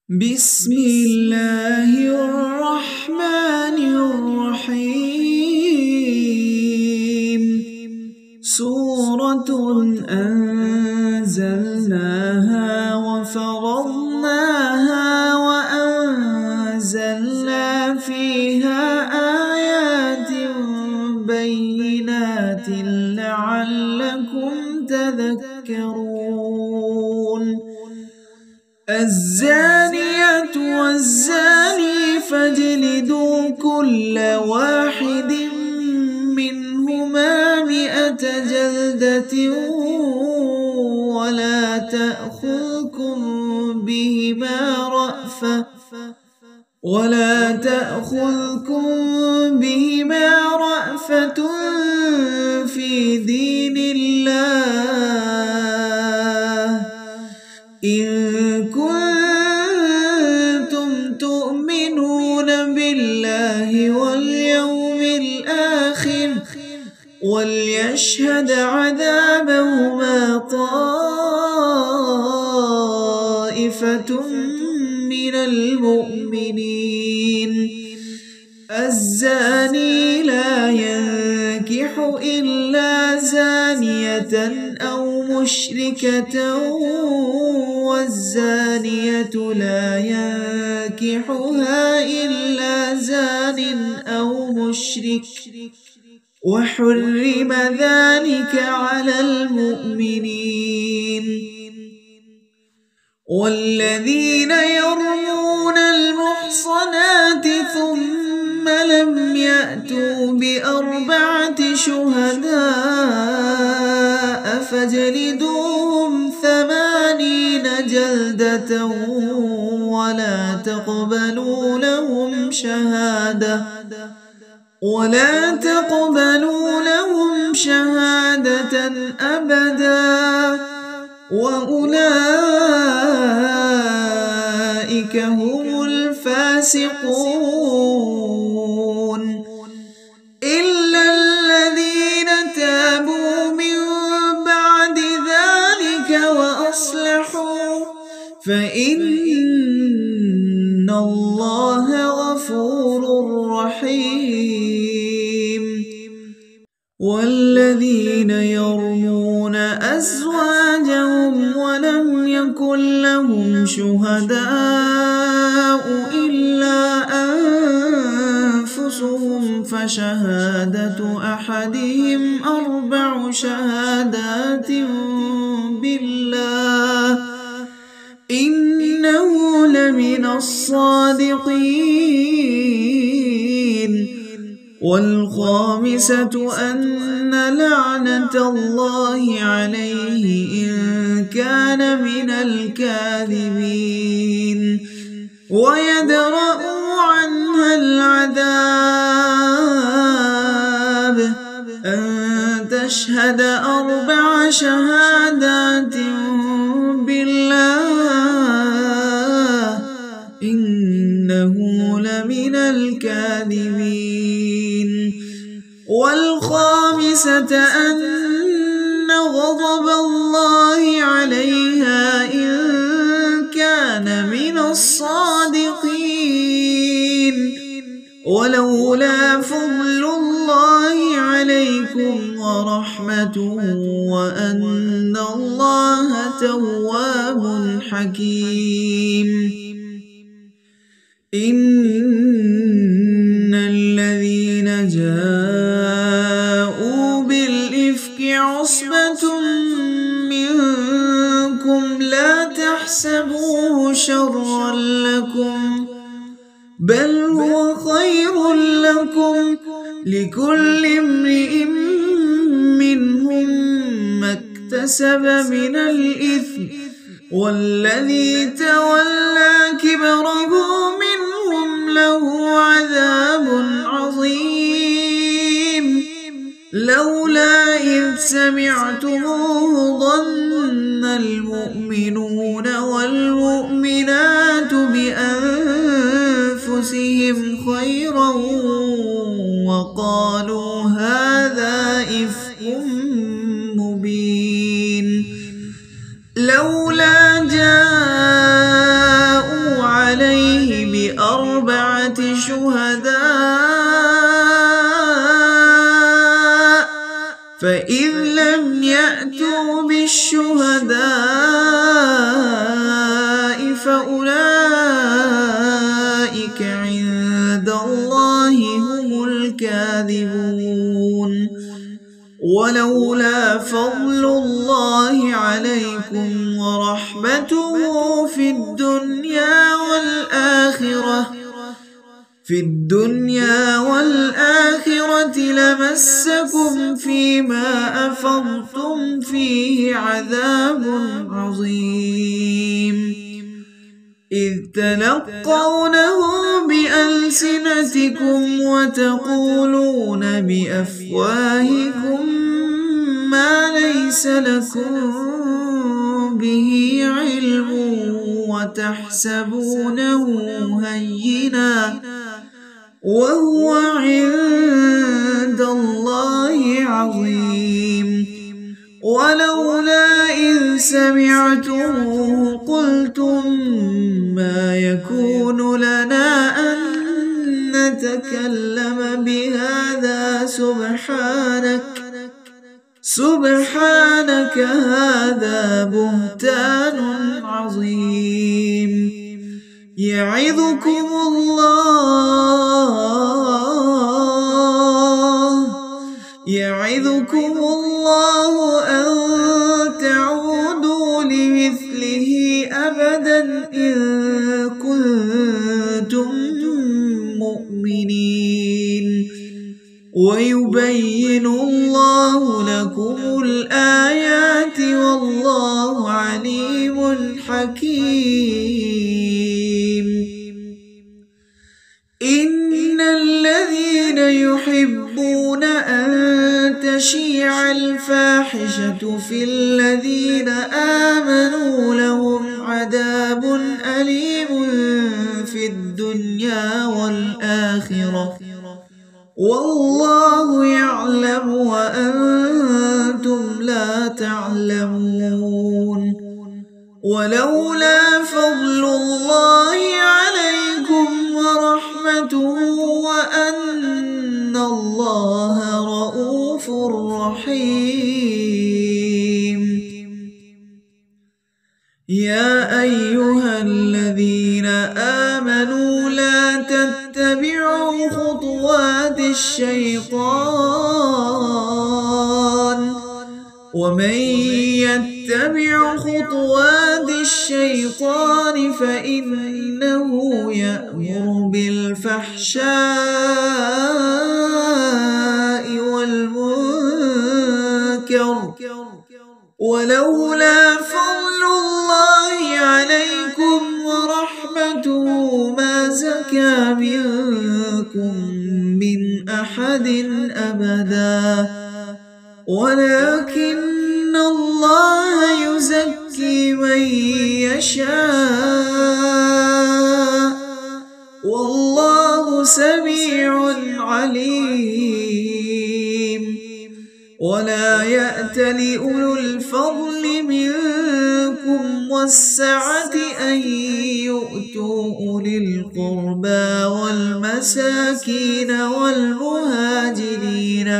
بسم الله الرحمن الرحيم سورة أنزلناها وفرضناها وأنزلنا فيها آيات بينات لعلكم تذكرون الزانية والزاني فاجلدوا كل واحد منهما 100 جلدة ولا تأخذكم بهما رأفة في دين الله إن كنتم تؤمنون بالله واليوم الآخر وليشهد عذابهما طائفة من المؤمنين الزاني لا ينكح إلا زانية أو مشركة والزانية لا ينكحها إلا زان أو مشرك وحرم ذلك على المؤمنين والذين يرمون المحصنات ثم لم يأتوا ب4 شهداء فاجلدوهم 80 جلدة ولا تقبلوا لهم شهادة أبدا وأولئك هم الفاسقون إلا الذين تابوا من بعد ذلك وأصلحوا فإن الله غفور رحيم والذين يرمون أزواجهم ولم يكن لهم شهداء إلا أنفسهم فشهادة أحدهم 4 شهادات بالله إنه لمن الصادقين والخامسة أن لعنة الله عليه إن كان من الكاذبين ويدرأ عنها العذاب أن تشهد 4 شهادات بالله إنه لمن الكاذبين والخامسة أن غضب الله عليها إن كان من الصادقين ولولا فضل الله عليكم ورحمته وأن الله تواب حكيم إن الذين جاءوا بالإفك عصبة منكم لا تحسبوه شرا لكم بل هو خير لكم لكل امرئ منهم ما اكتسب من الإثم والذي تولى كبره منهم له عذاب عظيم لولا إذ سمعتموه ظن المؤمنون والمؤمنات بأنفسهم خيرا وقالوا هذا إفك مبين لولا جاءوا فإذ لم يأتوا بالشهداء فأولئك عند الله هم الكاذبون. ولولا فضل الله عليكم ورحمته في الدنيا والآخرة لمسكم فيما أفضتم فيه عذاب عظيم، إذ تلقونه بألسنتكم وتقولون بأفواهكم ما ليس لكم به علم وتحسبونه هينا وهو عند الله عظيم. ولولا إذ سمعتموه قلتم ما يكون لنا أن نتكلم بهذا سبحانك هذا بهتان عظيم. يعظكم الله أن تعودوا لمثله أبدا إن كنتم مؤمنين، ويبين الله لكم الآيات والله عليم حكيم. إن الذين يحبون أن تشيع الفاحشة في الذين آمنوا لهم عذاب أليم في الدنيا والآخرة والله يعلم وأنتم لا تعلمون. ولولا فضل الله عليكم ورحمته وأن الله رؤوف رحيم. يا أيها الذين آمنوا لا تتبعوا خطوات الشيطان، ومن يتبع خطوات الشيطان فإنه يأمر بالفحشاء والمنكر. ولولا فضل الله عليكم ورحمته ما زكى منكم من أحد أبدا، ولكن الله يزكي من يشاء والله سميع عليم. ولا يأت لأولو الفضل منكم والسعة أن يؤتوا أولي القربى والمساكين والمهاجرين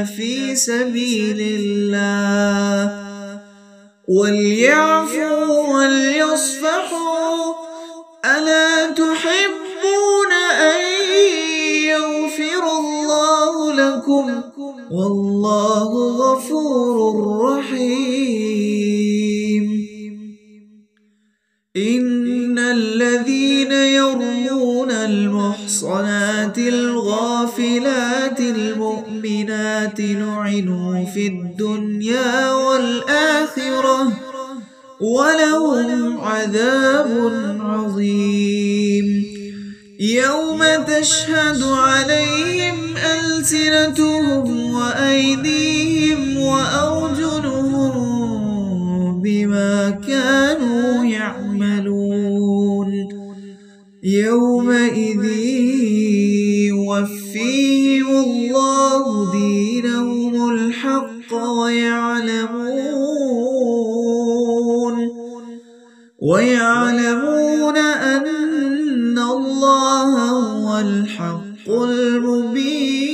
في سبيل الله وليعفوا وليصفحوا ألا تحبون أن يغفر الله لكم والله غفور رحيم. إن الذين يرمون المحصنات الغافلات المؤمنات لعنوا في الدنيا والآخرة ولهم عذاب عظيم. يوم تشهد عليهم ألسنتهم وأيديهم وأرجلهم بما كانوا يعملون. يومئذ يوفيهم الله دينهم الحق ويعلمون أن الله هو الحق المبين.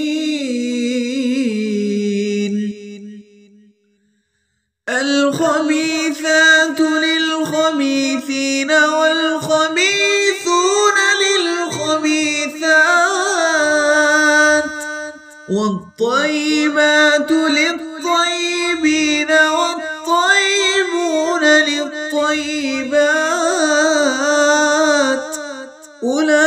والطيبات للطيبين والطيبون للطيبات أولئك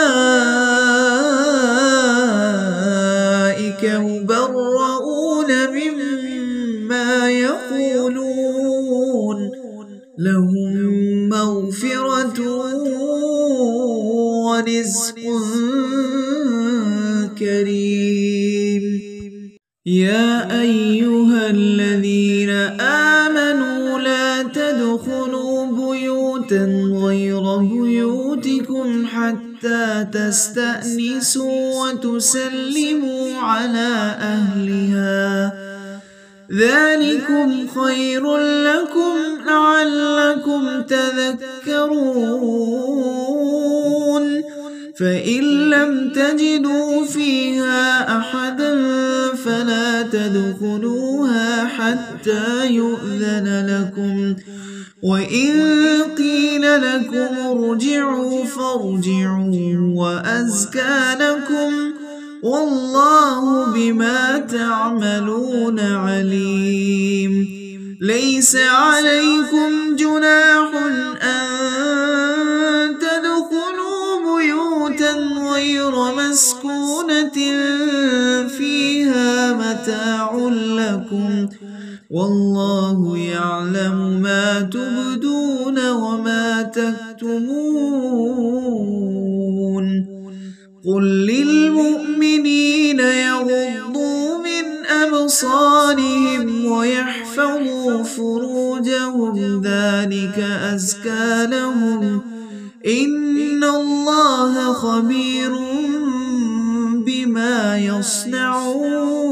مبرؤون مما يقولون لهم مغفرة ورزق كريم. يا أيها الذين آمنوا لا تدخلوا بيوتا غير بيوتكم حتى تستأنسوا وتسلموا على أهلها ذلكم خير لكم لعلكم تذكرون. فإن لم تجدوا فيها أحدا فلا تدخلوها حتى يؤذن لكم، وإن قيل لكم ارجعوا فارجعوا وأزكى لكم والله بما تعملون عليم. ليس عليكم جناح أن تدخلوا بيوتا غير مسكونة فيها متاع لكم والله يعلم ما تبدون وما تكتمون. قل للمؤمنين يغضوا من أبصارهم ويحفظوا فروجهم ذلك أزكى لهم إن الله خبير بما يصنعون.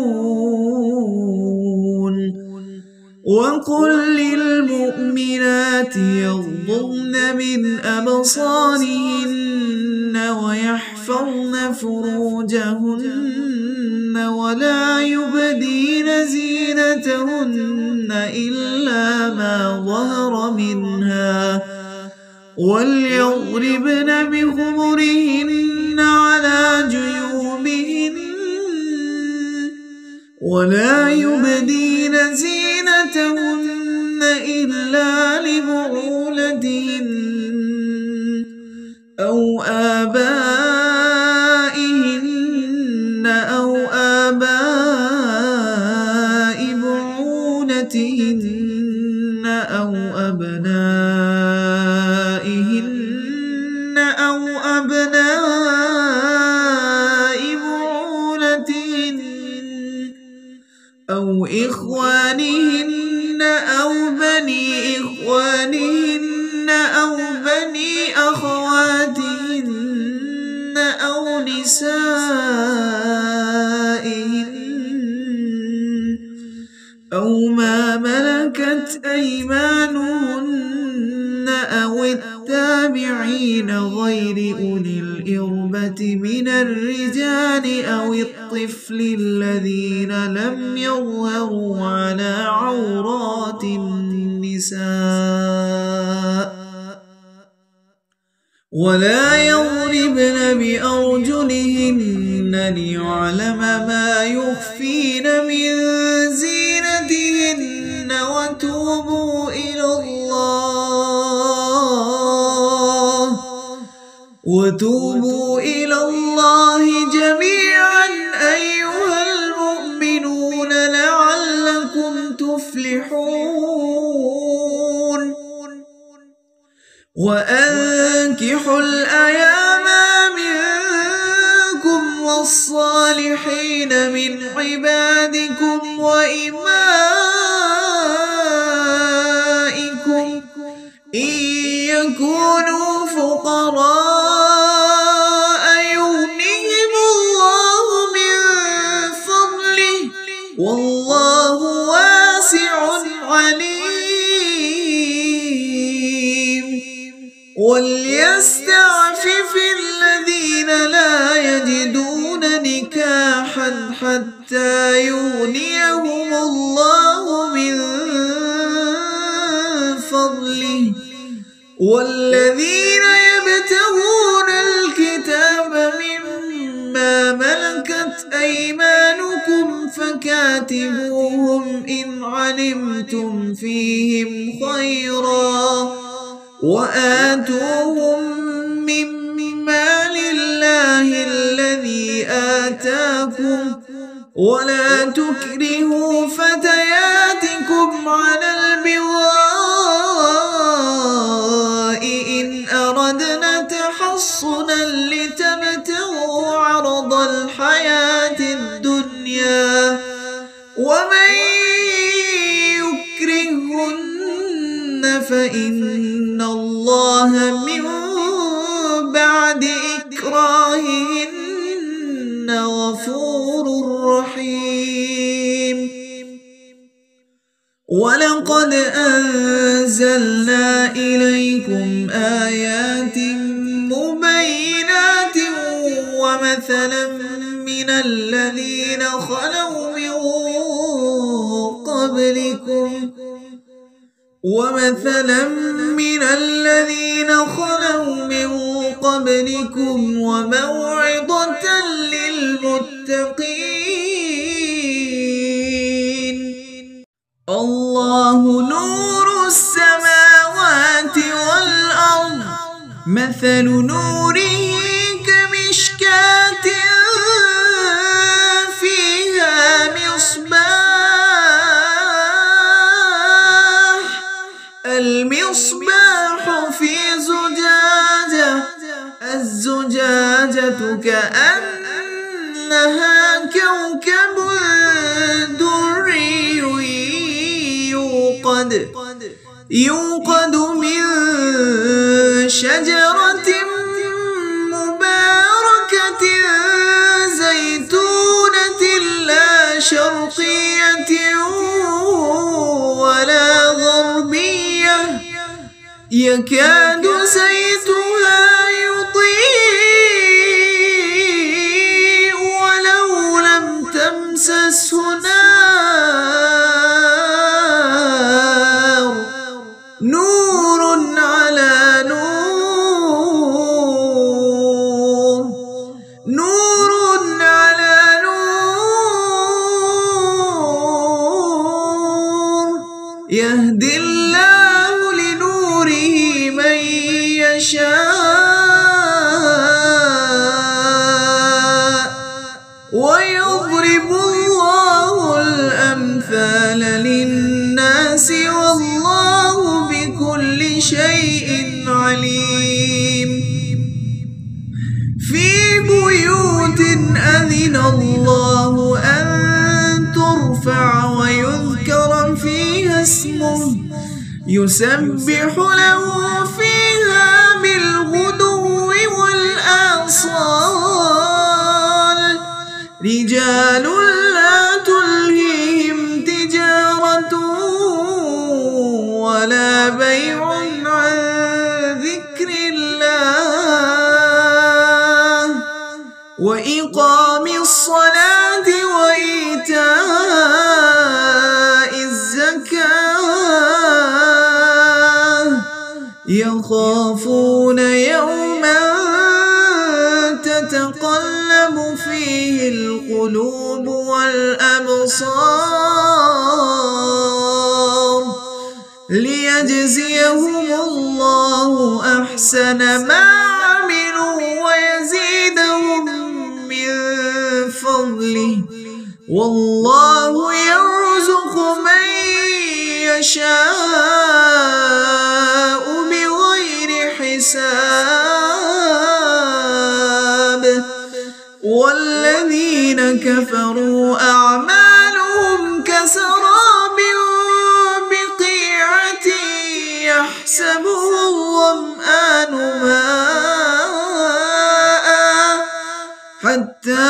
وقل للمؤمنات يغضضن من أبصارهن ويحفظن فروجهن ولا يبدين زينتهن إلا ما ظهر منها وليضربن بخمرهن على جيوبهن ولا يبدين زينتهن إلا لبعولتهن أو آبائهن أو آباء بعولتهن أو أبنائهن أو أبناء بعولتهن أو إخوانهن أو بني إخوانهن أو بني أخواتهن أو نسائهن أو ما ملكت أيمانهن أو التابعين غير أولي الإربة من الرجال أو الطفل الذين لم يظهروا على عورات النساء ولا يضربن بأرجلهن ليعلم ما يخفين من زينتهن. وتوبوا إلى الله جميعا أيها المؤمنون لعلكم تفلحون. وأنكحوا الأيام منكم والصالحين من عبادكم وإمائكم إن يكونوا فقراء يغنهم الله من فضله والله واسع عليم. وليستعفف الذين لا يجدون نكاحا حتى يغنيهم الله من فضله والذين يبتغون فكاتبوهم إن علمتم فيهم خيرا وآتوهم من مال الله الذي آتاكم ولا تكرهوا فتياتكم على البغاء إن أردنا تحصنا لتبتغوا عرض الحياة الدنيا ومن يكرهن فإن الله من بعد إكراههن غفور رحيم. ولقد أنزلنا إليكم آيات مبينات ومثلا من الذين خلوا من قبلكم وموعظة للمتقين. الله نور السماوات والأرض مثل نوره كمشكاة فيها مصباح المصباح في زجاجة الزجاجة كأنها كوكب دري يوقد من شجرة مباركة زيتونة لا شرقية ولا غربية يكاد زيتها يضيء ولو لم تمسسه نار نور على نور نور على نور يهدي الله لنوره من يشاء ويضرب الله الأمثال للناس والله بكل شيء عليم. في بيوت أذن الله أن ترفع ويذكر فيها اسمه يسبح له فيها بالغدو والآصال رجال لا تلهيهم تجارة ولا بيع عن ذكر الله وإقام الصلاة وإيتاء الزكاة يخافون يوما تتقلب فيه القلوب والأبصار ليجزيهم الله أحسن ما عملوا ويزيدهم من فضله والله يرزق من يشاء بغير حساب. والذين كفروا أعمالهم كسراب بقيعة يحسبه الظمآن ماء حتى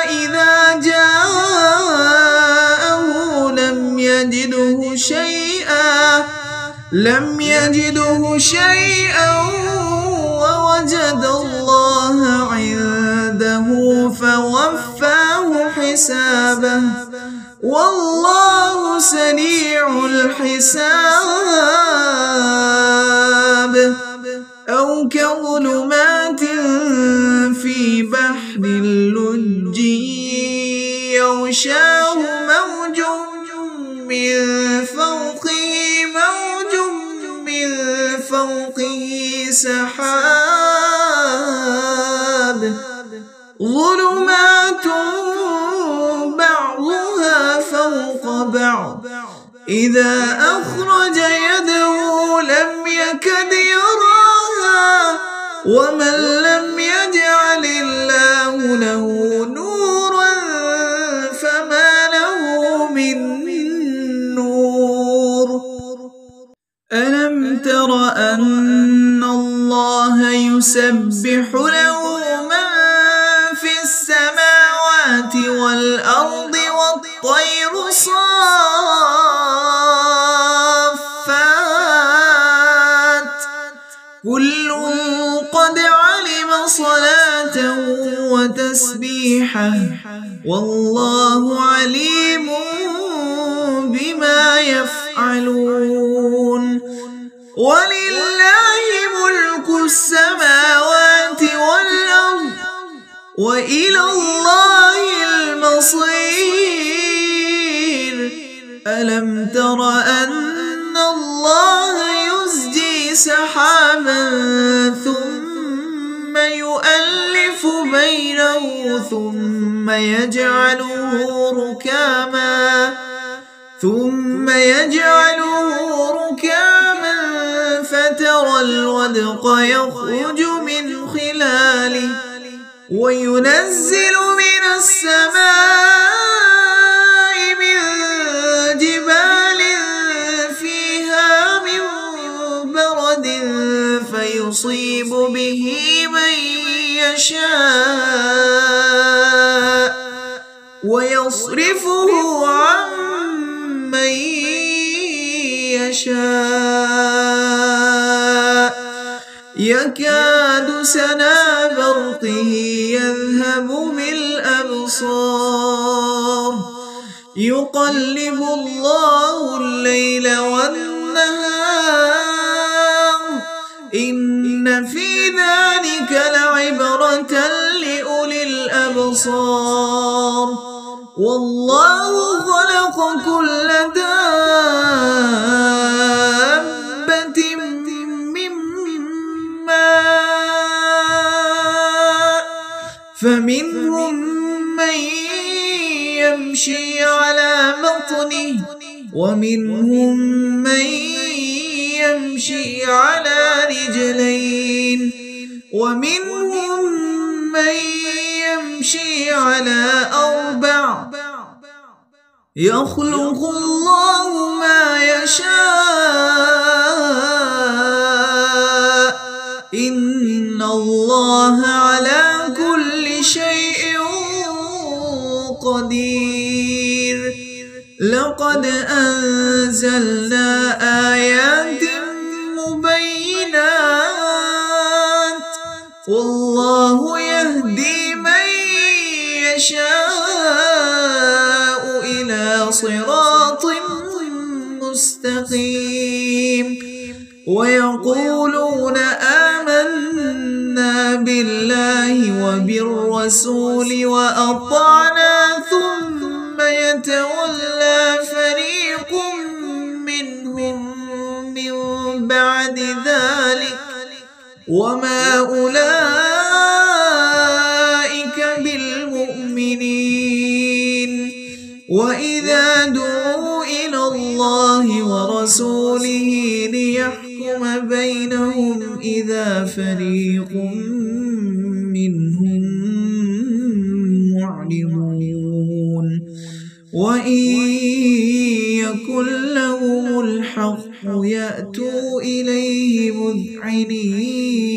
إذا جاءه لم يجده شيئا ووجد الله عنده فوفاه حسابه والله سريع الحساب. أو كظلمات في بحر اللجي يغشاه ظلمات بعضها فوق بعض إذا أخرج يده لم يكد يراها ومن لم يجعل الله له نورا فما له من نور ألم تر أن الله يسبح له من في السماوات والأرض والطير صافات كل قد علم صلاته وتسبيحه والله عليم بما يفعلون ولله ملك السماوات والأرض وإلى الله المصير ألم تر أن الله يزجي سحابا ثم يؤلف بينه ثم يجعله ركاما فترى الودق يخرج من خلاله وينزل من السماء من جبال فيها من برد فيصيب به من يشاء ويصرفه عن من يشاء يكاد سنا برقه يذهب بالأبصار يقلب الله الليل والنهار إن في ذلك لعبرة لأولي الأبصار والله خلق كل دابة من ماء فمنهم من يمشي على بطنه ومنهم من يمشي على رجلين ومنهم من يمشي على أربع يخلق الله ما يشاء إن الله على كل شيء قدير لقد أنزلنا آيات مبينات والله يهدي من يشاء إلى صراط مستقيم ويقولون آمنا بالله وبالرسول وأطعنا ثم يتولى فريق منهم من بعد ذلك وما أولئك بالمؤمنين وإذا دعوا إلى الله ورسوله ليحكم بينهم إذا فريق منهم معرضون وإن يكن لهم الحق يأتوا إليه مذعنين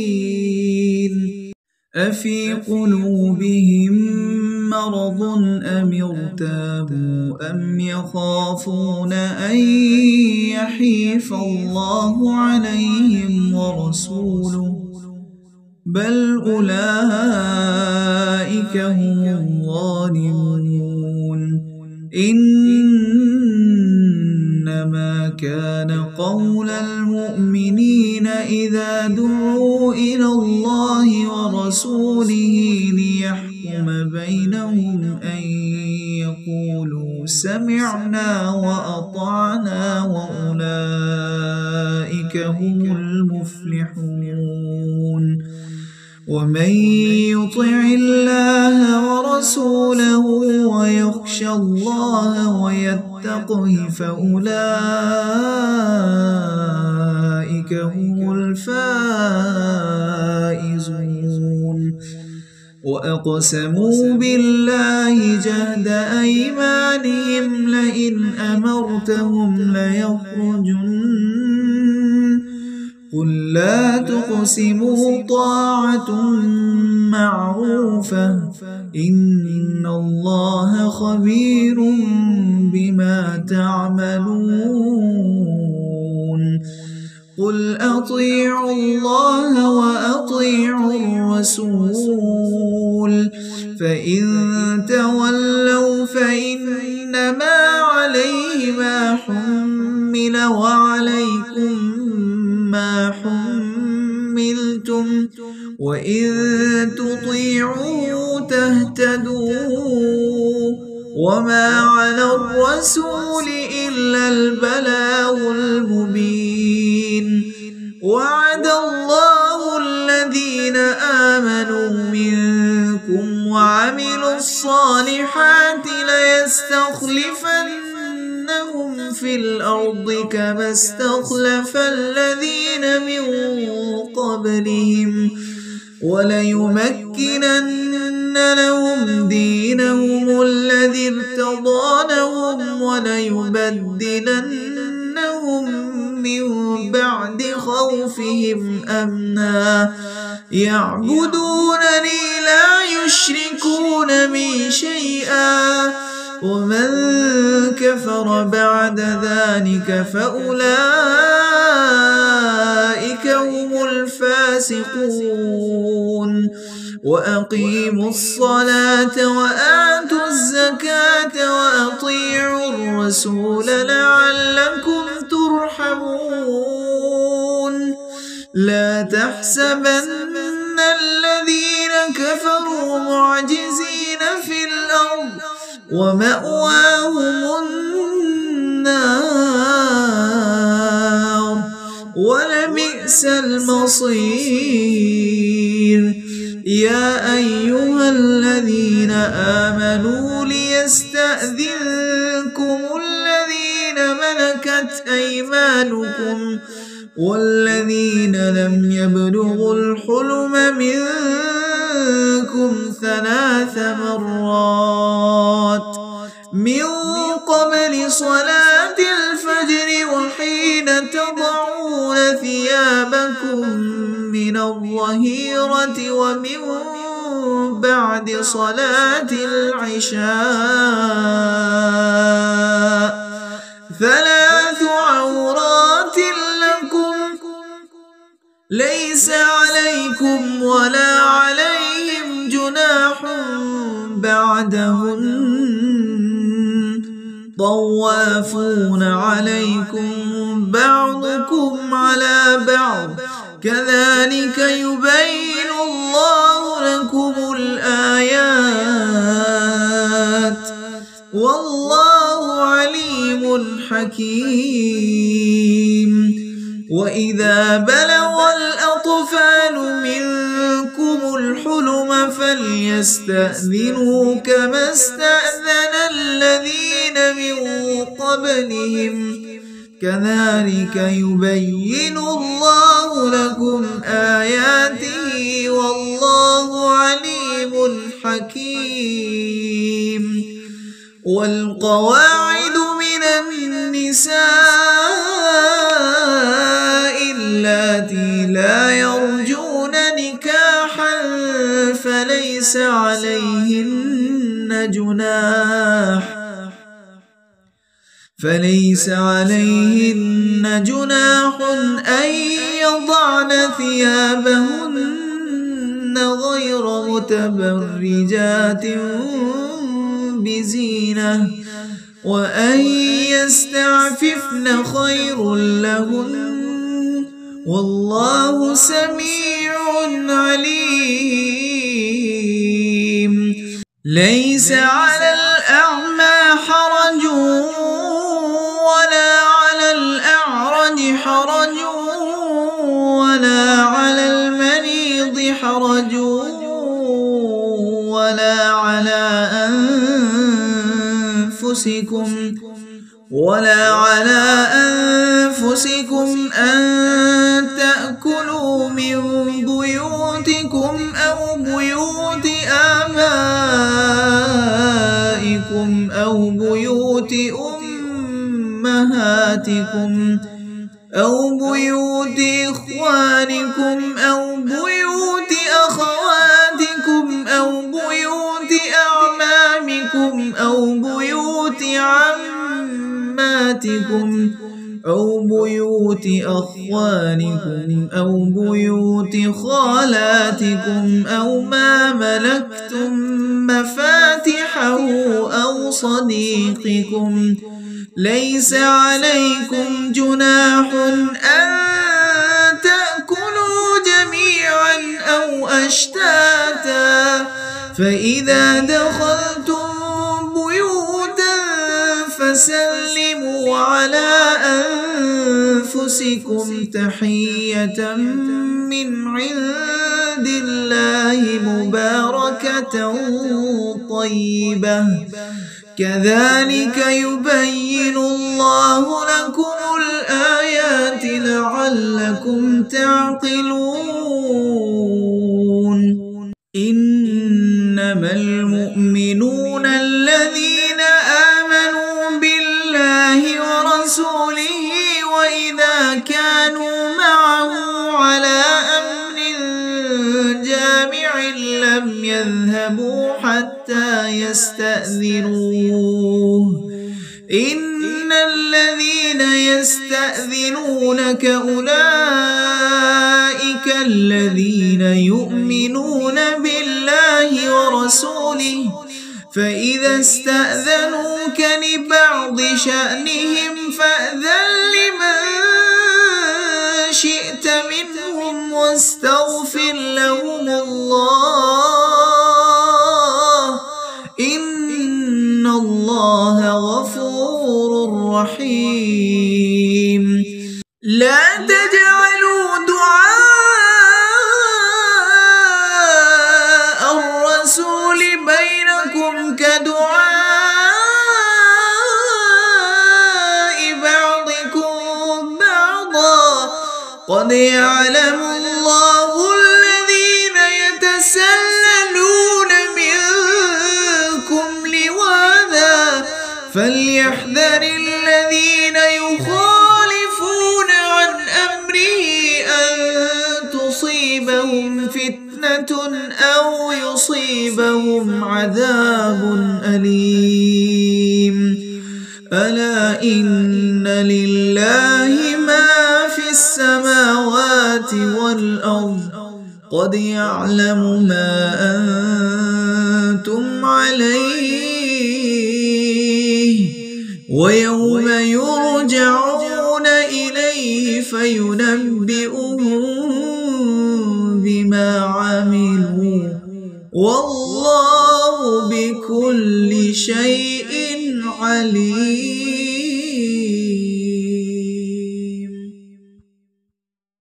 أفي قلوبهم مرض أم ارتابوا أم يخافون أن يحيف الله عليهم ورسوله بل أولئك هم الظالمون إنما كان قول المؤمنين إذا دعوا إلى الله ورسوله ليحكم بينهم أن يقولوا سمعنا وأطعنا وأولئك هم المفلحون ومن يطع الله ورسوله ويخشى الله ويتقه فأولئك هم الفائزون. وأقسموا بالله جهد أيمانهم لئن أمرتهم ليخرجن قل لا تقسموا طاعة معروفة إن الله خبير بما تعملون. قل أطيعوا الله وأطيعوا الرسول فإن تولوا فإنما عليه ما حمل وعليكم ما حملتم وإن تطيعوا تهتدوا وما على الرسول إلا البلاغ المبين. وعد الله الذين آمنوا منكم وعملوا الصالحات ليستخلفنهم في الأرض كما استخلف الذين من قبلهم وليمكنن لهم دينهم الذي ارتضى لهم وليبدلنهم من بعد خوفهم أمنا يعبدونني لا يشركون بي شيئا ومن كفر بعد ذلك فأولئك هم الفاسقون. وأقيموا الصلاة وآتوا الزكاة وأطيعوا الرسول لعلكم ترحمون. لا تحسبن الذين كفروا معجزين في الأرض ومأواهم النار ولبئس المصير. يا أيها الذين آمنوا ليستأذنكم الذين ملكت أيمانكم والذين لم يبلغوا الحلم منكم 3 مرات من قبل صلاة الفجر وحين تضعون ثيابكم من الظهيرة ومن بعد صلاة العشاء 3 عورات لكم ليس عليكم ولا عليهم جناح بعدهن طوافون عليكم بعضكم على بعض كذلك يبين الله لكم الآيات والله عليم حكيم. وإذا بلغ الأطفال منكم الحلم فليستأذنوا كما استأذن الذين من قبلهم كذلك يبين الله لكم آياته والله عليم حكيم. والقواعد من النساء اللاتي لا يرجون نكاحا فليس عليهن جناح أن يضعن ثيابهن غير متبرجات بزينة وأن يستعففن خير لهن والله سميع عليم. ليس على الأعمى حرج ولا على حرج ولا على المريض حرج أنفسكم أن تأكلوا من بيوتكم أو بيوت آبائكم أو بيوت أمهاتكم أو بيوت إخوانكم أو بيوت أخواتكم أو بيوت أعمامكم أو بيوت عماتكم أو بيوت أخوانكم أو بيوت خالاتكم أو ما ملكتم مفاتحه أو صديقكم. ليس عليكم جناح أن تأكلوا جميعا أو أشتاتا، فإذا دخلتم بيوتا فسلموا على أنفسكم تحية من عند الله مباركة طيبة، كذلك يبين الله لكم الآيات لعلكم تعقلون. إنما المؤمنون الذين آمنوا بالله ورسوله وإذا كانوا معه على أمر جامع لم يذهبوا حتى يستأذنوه. إن الذين يستأذنونك أولئك الذين يؤمنون بالله ورسوله، فإذا استأذنوك لبعض شأنهم فأذن لمن شئت منهم واستغفر لهم الله، إن الله غفور رحيم. لا تجعلوا دعاء الرسول بينكم كدعاء بعضكم بعضا، قد يعلم الله الذين يتسللون منكم لواذا، فليحذر الذين يخالفون عن أمره أن تصيبهم فتنة أو يصيبهم عذاب أليم. ألا إن لله ما في السماوات والأرض، قد يعلم ما أنتم عليه، ويوم يرجعون إليه فينبئهم بما عملوا، والله بكل شيء عليم.